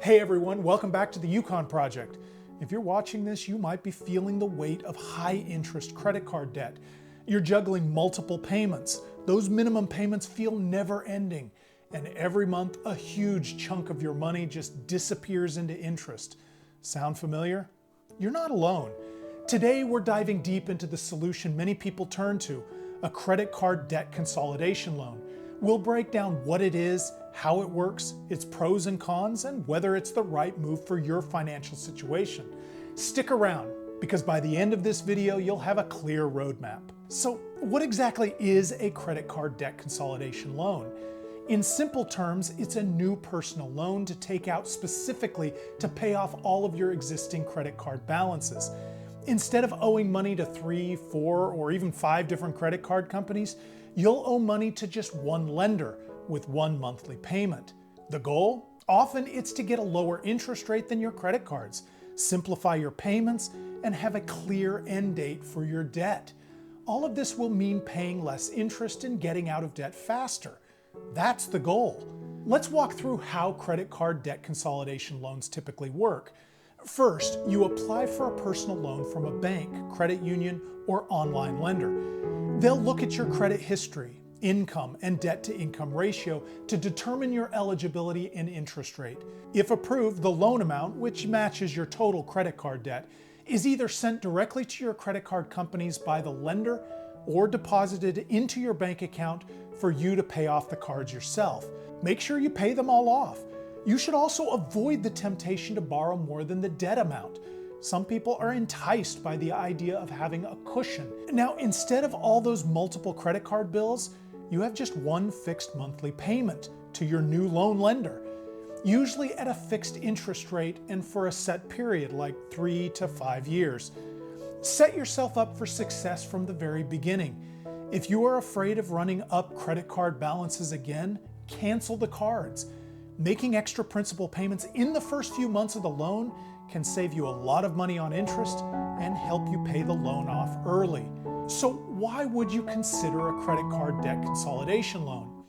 Hey everyone, welcome back to the Yukon project. If you're watching this, you might be feeling the weight of high interest credit card debt. You're juggling multiple payments. Those minimum payments feel never ending. And every month, a huge chunk of your money just disappears into interest. Sound familiar? You're not alone. Today, we're diving deep into the solution many people turn to, a credit card debt consolidation loan. We'll break down what it is, how it works, its pros and cons, and whether it's the right move for your financial situation. Stick around, because by the end of this video, you'll have a clear roadmap. So, what exactly is a credit card debt consolidation loan? In simple terms, it's a new personal loan to take out specifically to pay off all of your existing credit card balances. Instead of owing money to 3, 4, or even 5 different credit card companies, you'll owe money to just one lender with one monthly payment. The goal? Often it's to get a lower interest rate than your credit cards, simplify your payments, and have a clear end date for your debt. All of this will mean paying less interest and getting out of debt faster. That's the goal. Let's walk through how credit card debt consolidation loans typically work. First, you apply for a personal loan from a bank, credit union, or online lender. They'll look at your credit history, income, and debt-to-income ratio to determine your eligibility and interest rate. If approved, the loan amount, which matches your total credit card debt, is either sent directly to your credit card companies by the lender or deposited into your bank account for you to pay off the cards yourself. Make sure you pay them all off. You should also avoid the temptation to borrow more than the debt amount. Some people are enticed by the idea of having a cushion. Now, instead of all those multiple credit card bills, you have just one fixed monthly payment to your new loan lender, usually at a fixed interest rate and for a set period like 3 to 5 years. Set yourself up for success from the very beginning. If you are afraid of running up credit card balances again, cancel the cards. Making extra principal payments in the first few months of the loan can save you a lot of money on interest and help you pay the loan off early. So why would you consider a credit card debt consolidation loan?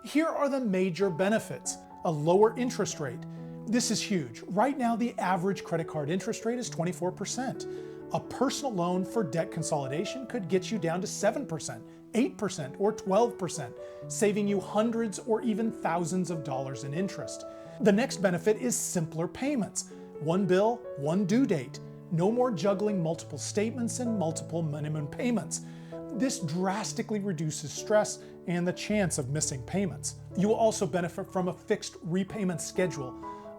Here are the major benefits. A lower interest rate. This is huge. Right now, the average credit card interest rate is 24%. A personal loan for debt consolidation could get you down to 7%, 8%, or 12%, saving you hundreds or even thousands of dollars in interest. The next benefit is simpler payments. One bill, one due date. No more juggling multiple statements and multiple minimum payments. This drastically reduces stress and the chance of missing payments. You will also benefit from a fixed repayment schedule.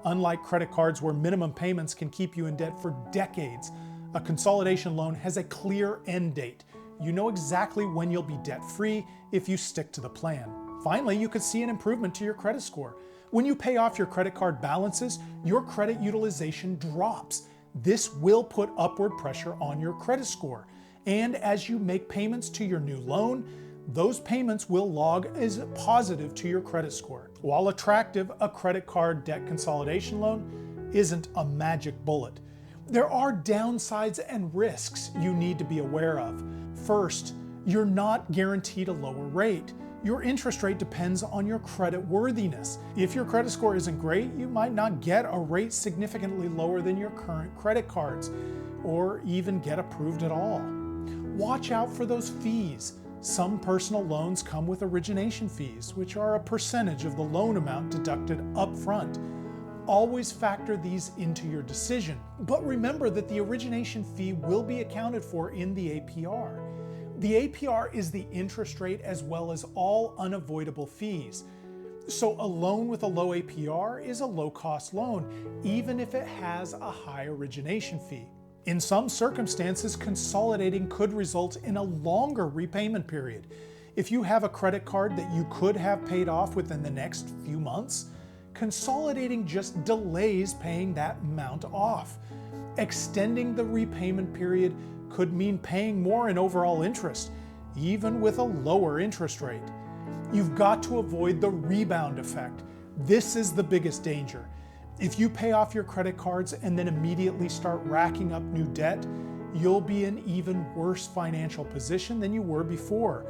Unlike credit cards where minimum payments can keep you in debt for decades, a consolidation loan has a clear end date. You know exactly when you'll be debt-free if you stick to the plan. Finally, you could see an improvement to your credit score. When you pay off your credit card balances, your credit utilization drops. This will put upward pressure on your credit score. And as you make payments to your new loan, those payments will log as positive to your credit score. While attractive, a credit card debt consolidation loan isn't a magic bullet. There are downsides and risks you need to be aware of. First, you're not guaranteed a lower rate. Your interest rate depends on your credit worthiness. If your credit score isn't great, you might not get a rate significantly lower than your current credit cards, or even get approved at all. Watch out for those fees. Some personal loans come with origination fees, which are a percentage of the loan amount deducted upfront. Always factor these into your decision, but remember that the origination fee will be accounted for in the APR. The APR is the interest rate as well as all unavoidable fees. So a loan with a low APR is a low-cost loan, even if it has a high origination fee. In some circumstances, consolidating could result in a longer repayment period. If you have a credit card that you could have paid off within the next few months, consolidating just delays paying that amount off. Extending the repayment period could mean paying more in overall interest, even with a lower interest rate. You've got to avoid the rebound effect. This is the biggest danger. If you pay off your credit cards and then immediately start racking up new debt, you'll be in even worse financial position than you were before.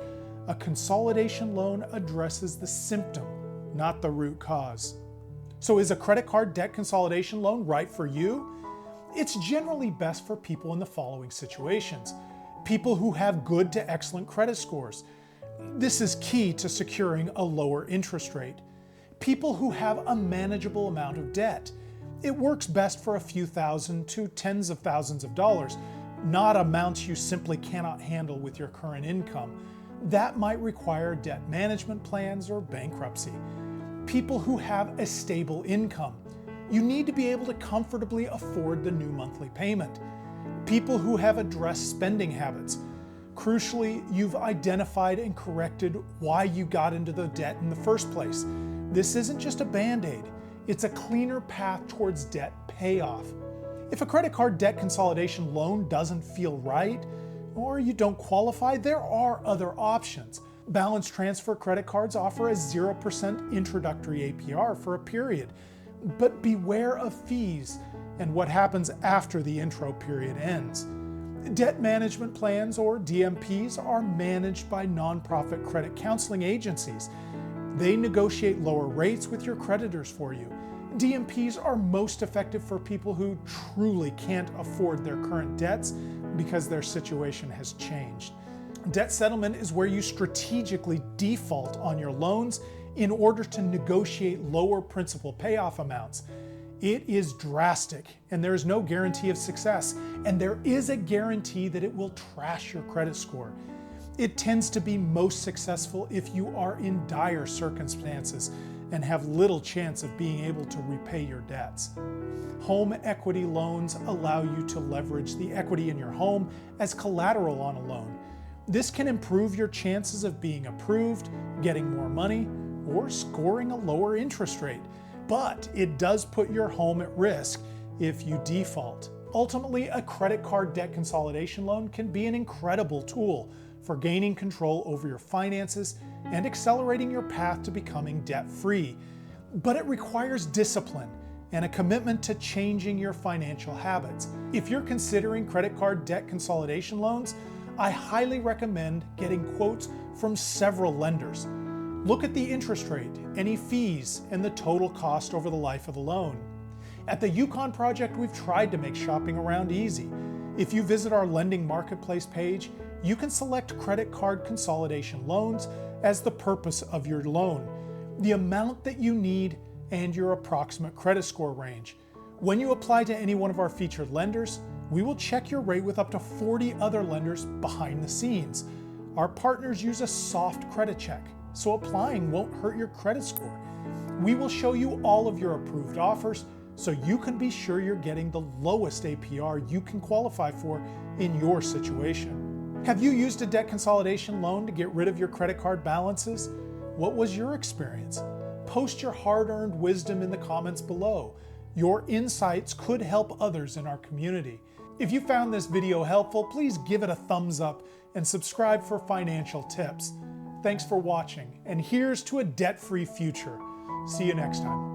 A consolidation loan addresses the symptom, not the root cause. So is a credit card debt consolidation loan right for you? It's generally best for people in the following situations. People who have good to excellent credit scores. This is key to securing a lower interest rate. People who have a manageable amount of debt. It works best for a few thousand to tens of thousands of dollars, not amounts you simply cannot handle with your current income. That might require debt management plans or bankruptcy. People who have a stable income. You need to be able to comfortably afford the new monthly payment. People who have addressed spending habits. Crucially, you've identified and corrected why you got into the debt in the first place. This isn't just a band-aid, it's a cleaner path towards debt payoff. If a credit card debt consolidation loan doesn't feel right, or you don't qualify, there are other options. Balance transfer credit cards offer a 0% introductory APR for a period, but beware of fees and what happens after the intro period ends. Debt management plans, or DMPs, are managed by nonprofit credit counseling agencies. They negotiate lower rates with your creditors for you. DMPs are most effective for people who truly can't afford their current debts because their situation has changed. Debt settlement is where you strategically default on your loans in order to negotiate lower principal payoff amounts. It is drastic, and there is no guarantee of success, and there is a guarantee that it will trash your credit score. It tends to be most successful if you are in dire circumstances and have little chance of being able to repay your debts. Home equity loans allow you to leverage the equity in your home as collateral on a loan. This can improve your chances of being approved, getting more money, or scoring a lower interest rate. But it does put your home at risk if you default. Ultimately, a credit card debt consolidation loan can be an incredible tool for gaining control over your finances and accelerating your path to becoming debt-free. But it requires discipline and a commitment to changing your financial habits. If you're considering credit card debt consolidation loans, I highly recommend getting quotes from several lenders. Look at the interest rate, any fees, and the total cost over the life of the loan. At the Yukon project, we've tried to make shopping around easy. If you visit our lending marketplace page, you can select credit card consolidation loans as the purpose of your loan, the amount that you need, and your approximate credit score range. When you apply to any one of our featured lenders, we will check your rate with up to 40 other lenders behind the scenes. Our partners use a soft credit check, so applying won't hurt your credit score. We will show you all of your approved offers so you can be sure you're getting the lowest APR you can qualify for in your situation. Have you used a debt consolidation loan to get rid of your credit card balances? What was your experience? Post your hard-earned wisdom in the comments below. Your insights could help others in our community. If you found this video helpful, please give it a thumbs up and subscribe for financial tips. Thanks for watching, and here's to a debt-free future. See you next time.